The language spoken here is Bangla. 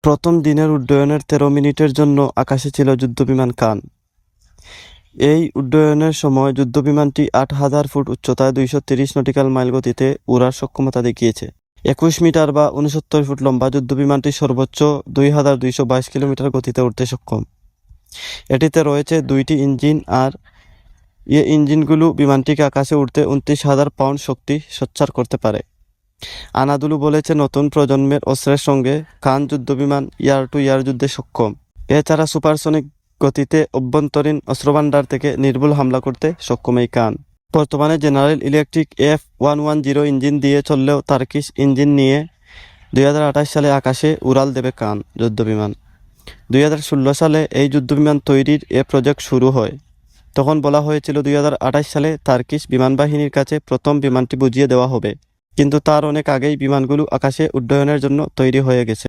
প্রথম দিনের উড্ডয়নের ১৩ মিনিটের জন্য আকাশে ছিল যুদ্ধবিমান কান। এই উড্ডয়নের সময় যুদ্ধবিমানটি ৮,০০০ ফুট উচ্চতায় ২৩০ নটিক্যাল মাইল গতিতে উড়ার সক্ষমতা দেখিয়েছে। ২১ মিটার বা ৬৯ ফুট লম্বা যুদ্ধবিমানটি সর্বোচ্চ ২,২২২ কিলোমিটার গতিতে উড়তে সক্ষম। এটিতে রয়েছে ২টি ইঞ্জিন, আর এই ইঞ্জিনগুলো বিমানটিকে আকাশে উড়তে ২৯,০০০ পাউন্ড শক্তি সঞ্চার করতে পারে। আনাদুলু বলেছে, নতুন প্রজন্মের অস্ত্রের সঙ্গে কান যুদ্ধবিমান এয়ার টু এয়ার যুদ্ধে সক্ষম। এছাড়া সুপারসনিক গতিতে অভ্যন্তরীণ অস্ত্রভান্ডার থেকে নির্ভুল হামলা করতে সক্ষম এই কান। বর্তমানে জেনারেল ইলেকট্রিক F-110 ইঞ্জিন দিয়ে চললেও টার্কিশ ইঞ্জিন নিয়ে ২০২৮ সালে আকাশে উড়াল দেবে কান যুদ্ধবিমান। ২০১৬ সালে এই যুদ্ধবিমান তৈরির প্রজেক্ট শুরু হয়। তখন বলা হয়েছিল ২০২৮ সালে টার্কিশ বিমানবাহিনীর কাছে প্রথম বিমানটি বুঝিয়ে দেওয়া হবে, কিন্তু তার অনেক আগেই বিমানগুলো আকাশে উড্ডয়নের জন্য তৈরি হয়ে গেছে।